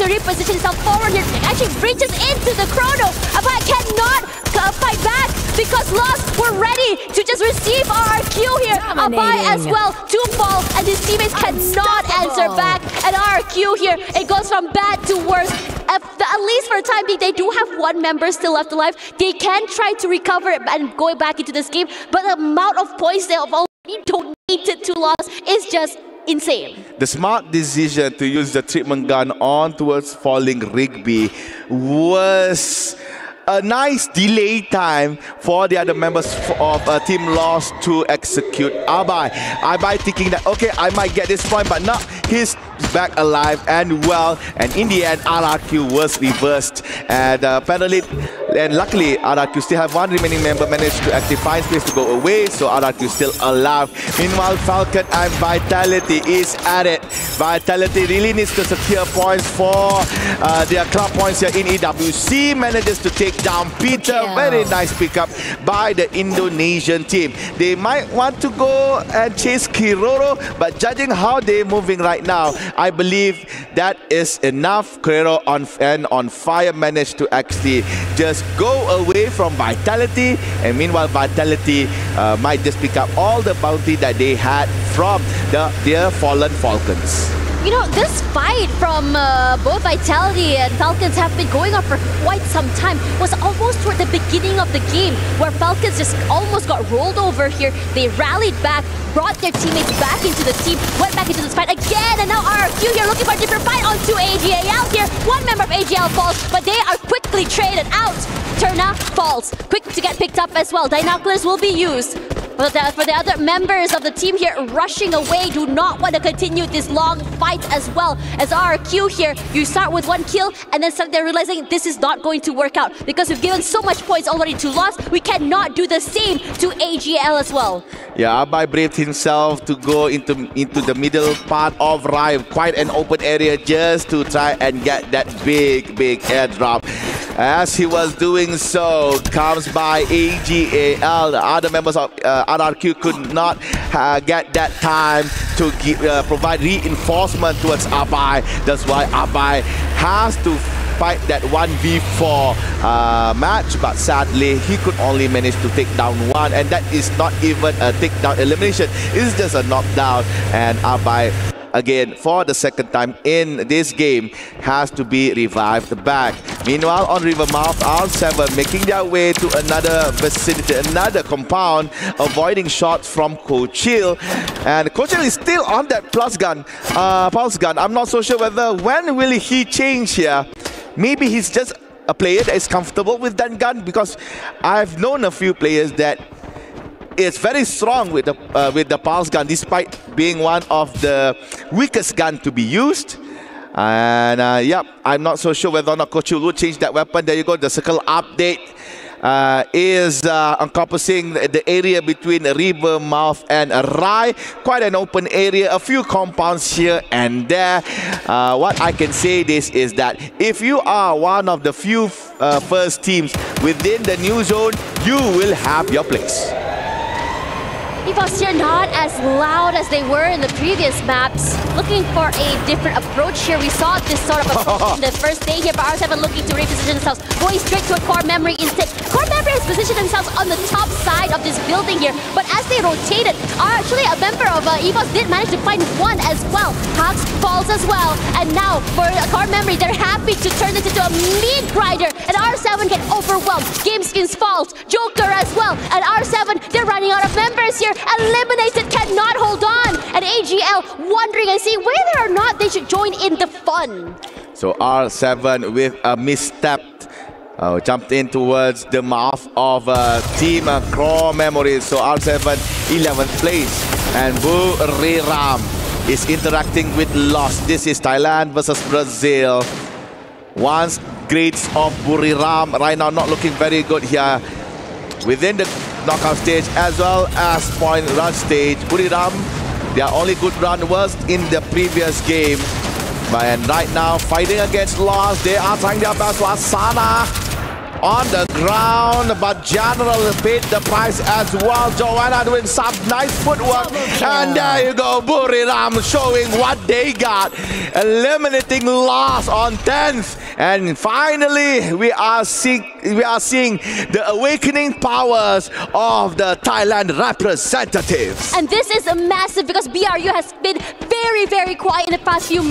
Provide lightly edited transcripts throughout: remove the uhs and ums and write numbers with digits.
to reposition himself forward here. Actually reaches into the chrono. Abai cannot fight back because Lost were ready to just receive RRQ here. Abai as well to fall, and his teammates cannot answer back. And RRQ here, it goes from bad to worse. At least for the time being, they do have one member still left alive. They can try to recover it and go back into this game, but the amount of points they have already donated to Lost is just insane. The smart decision to use the treatment gun on towards falling Rigby was a nice delay time for the other members of Team Lost to execute Abai. Abai thinking that, okay, I might get this point, but no, he's back alive and well. And in the end, RRQ was reversed. And apparently, and luckily, RRQ still have one remaining member managed to actually find space to go away, so RRQ still alive. Meanwhile, Falcon and Vitality is at it. Vitality really needs to secure points for their club points here in EWC. Manages to take down Peter. Very nice pickup by the Indonesian team. They might want to go and chase Kiroro, but judging how they're moving right now, I believe that is enough. Kiroro on fire managed to actually just go away from Vitality, and meanwhile Vitality might just pick up all the bounty that they had from their fallen Falcons. You know, this fight from both Vitality and Falcons have been going on for quite some time. It was almost toward the beginning of the game where Falcons just almost got rolled over here. They rallied back, brought their teammates back into the team, went back into this fight again, and now RRQ here looking for a different fight onto AGL here. One member of AGL falls, but they are quickly traded out. Turna falls, quick to get picked up as well. Dinoculars will be used. But for the other members of the team here rushing away, do not want to continue this long fight as well. As RRQ here, you start with one kill and then suddenly they're realizing this is not going to work out because we've given so much points already to Lost. We cannot do the same to AGL as well. Yeah, Abai braved himself to go into the middle part of Rai, quite an open area, just to try and get that big airdrop. As he was doing so, comes by AGAL. The other members of RRQ could not get that time to provide reinforcement towards Abai. That's why Abai has to fight that 1v4 match, but sadly he could only manage to take down one, and that is not even a takedown elimination. It's just a knockdown, and Abai again for the second time in this game has to be revived back. Meanwhile, on Rivermouth, R7 making their way to another vicinity, another compound, avoiding shots from Kochil. And Kochil is still on that pulse gun. I'm not so sure whether when will he change here. Maybe he's just a player that is comfortable with that gun, because I've known a few players that it's very strong with the pulse gun, despite being one of the weakest gun to be used. And yeah, I'm not so sure whether or not Kochil will change that weapon. There you go, the circle update is encompassing the area between Rivermouth and Rai. Quite an open area, a few compounds here and there. What I can say this is that if you are one of the few first teams within the new zone, you will have your place. EVOS here not as loud as they were in the previous maps. Looking for a different approach here. We saw this sort of approach in the first day here, but R7 looking to reposition themselves, going straight to a core memory instead. Core memory has positioned themselves on the top side of this building here, but as they rotated, actually a member of EVOS did manage to find one as well. Hux falls as well, and now for core memory, they're happy to turn this into a meat grinder, and R7 get overwhelmed. Gameskins falls, Joker as well, and R7, they're running out of members here. Eliminated, cannot hold on, and AGL wondering and see whether or not they should join in the fun. So R7 with a misstep jumped in towards the mouth of Team Core Memories. So R7 11th place, and Buriram is interacting with Lost. This is Thailand versus Brazil. Once grades of Buriram right now not looking very good here within the knockout stage as well as point run stage. Buriram, their only good run was in the previous game. And right now, fighting against Lost, they are trying their best. Asana on the ground, but General paid the price as well. Joanna doing some nice footwork. And there you go, Buriram showing what they got. Eliminating loss on 10th. And finally, we are seeing the awakening powers of the Thailand representatives. And this is a massive because BRU has been very, very quiet in the past few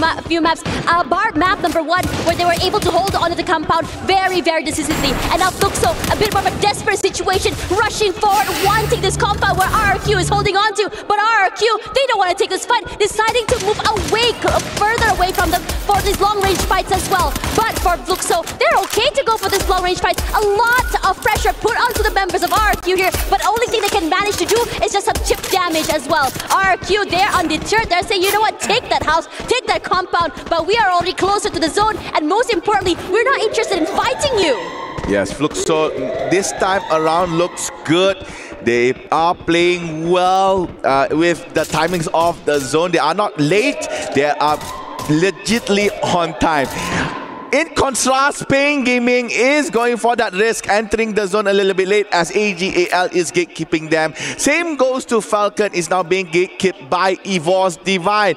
maps. Bar map number 1, where they were able to hold on to the compound very, very decisively. And now Fluxo, a bit more of a desperate situation, rushing forward, wanting this compound where RRQ is holding on to. But RRQ, they don't want to take this fight, deciding to move away, further away from them for these long-range fights as well. But for Fluxo, they're okay to go for this long-range fight. A lot of pressure put onto the members of RRQ here, but only thing they can manage to do is just some chip damage as well. RRQ, they're undeterred. They're saying, you know what, take that house, take that compound, but we are already closer to the zone, and most importantly, we're not interested in fighting you. Yes, Fluxo this time around looks good. They are playing well with the timings of the zone. They are not late. They are legitly on time. In contrast, Pain Gaming is going for that risk, entering the zone a little bit late as AGAL is gatekeeping them. Same goes to Falcon, is now being gatekept by Evor's Divine.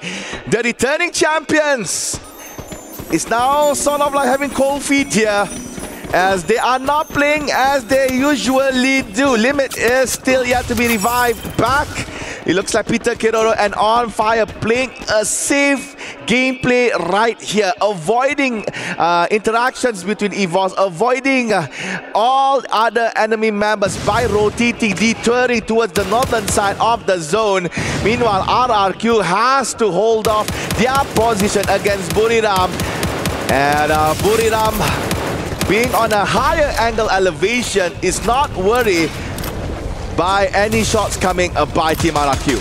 The returning champions is now sort of like having cold feet here, as they are not playing as they usually do. Limit is still yet to be revived back. It looks like Peter Kiroro and On Fire playing a safe gameplay right here, avoiding interactions between Evos, avoiding all other enemy members by rotating, detouring towards the northern side of the zone. Meanwhile, RRQ has to hold off their position against Buriram. And Buriram, being on a higher angle elevation, is not worried by any shots coming by Team RRQ.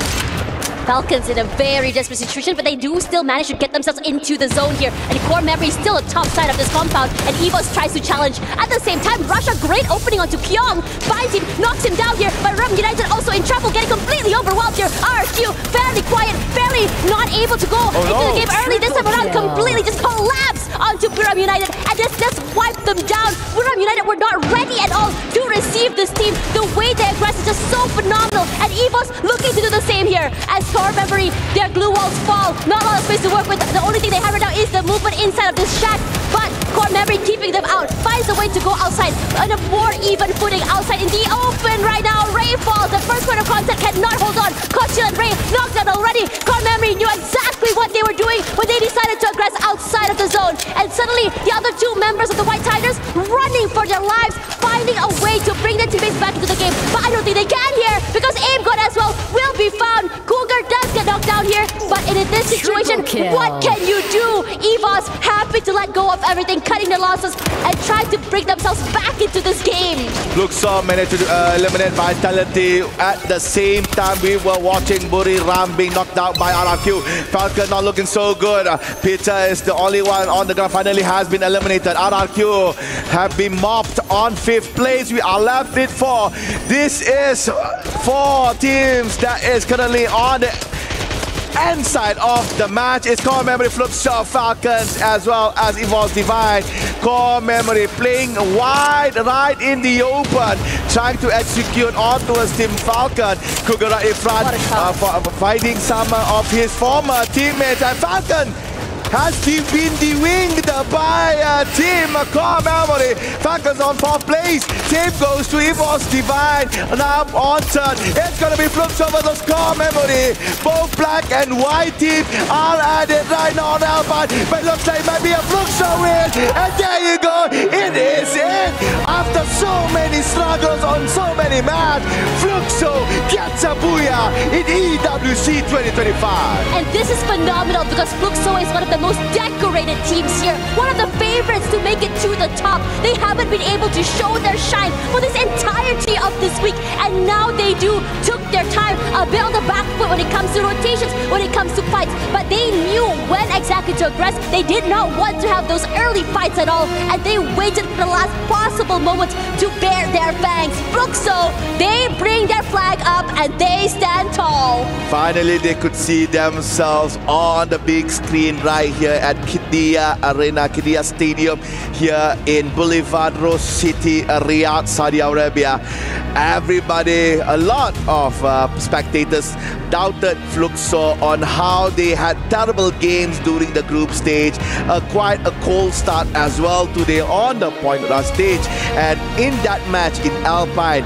Falcons in a very desperate situation, but they do still manage to get themselves into the zone here. And Core Memory is still on top side of this compound, and Evos tries to challenge. At the same time, Russia, great opening onto Kyong, finds him, knocks him down here, but Rum United also in trouble, getting completely overwhelmed here. RQ, fairly quiet, fairly not able to go into the game early. This time around, completely just collapsed onto Buram United, and just wiped them down. Buram United were not ready at all to receive this team. The way they aggress is just so phenomenal, and Evos looking to do the same here. As Core Memory, their glue walls fall. Not a lot of space to work with. The only thing they have right now is the movement inside of this shack. But Core Memory keeping them out, finds a way to go outside on a more even footing outside in the open right now. Ray falls. The first point of contact cannot hold on. Kochil and Ray knocked out already. Core Memory knew exactly what they were doing when they decided to aggress outside of the zone. And suddenly, the other two members of the White Tigers running for their lives, finding a way to bring their teammates back into the game. But I don't think they can here, because Aim God as well will be found. Cougar does get knocked down here, but in this situation, what can you do? Evos happy to let go of everything, cutting the losses, and try to bring themselves back into this game. Luxor managed to eliminate Vitality. At the same time, we were watching Buriram being knocked out by RRQ. Falcon not looking so good. Peter is the only one on the ground, finally has been eliminated. RRQ have been mopped on 5th place. We are left with 4. This is 4 teams that is currently on the end side of the match. It's Core Memory, Fluxor, Falcons, as well as Evolve Divine. Core Memory playing wide right in the open, trying to execute on towards Team Falcon. Kugura in front, fighting some of his former teammates, and Falcon has been dewinged by Team Core Memory. Falcons on 4th place. Same goes to Evolve Divine. Now on turn. It's going to be Fluxor versus Core Memory. Both black and white teams are at it right now on Alpine. But it looks like it might be a Fluxor win. And there you go. It is it. After so many struggles on so many maps, Fluxor gets a booyah in EWC 2025. And this is phenomenal because Fluxor is one of the most decorated teams here. One of the favorites to make it to the top. They haven't been able to show their shine for this entirety of this week, and now they do. Took their time, a bit on the back foot when it comes to rotations, when it comes to fights, but they knew when exactly to aggress. They did not want to have those early fights at all, and they waited for the last possible moment to bare their fangs. Fluxor, they bring their flag up and they stand tall. Finally, they could see themselves on the big screen right here at the Arena Qiddiya Stadium here in Boulevard Rose City, Riyadh, Saudi Arabia. Everybody, a lot of spectators doubted Fluxo on how they had terrible games during the group stage. Quite a cold start as well today on the point rush stage. And in that match in Alpine,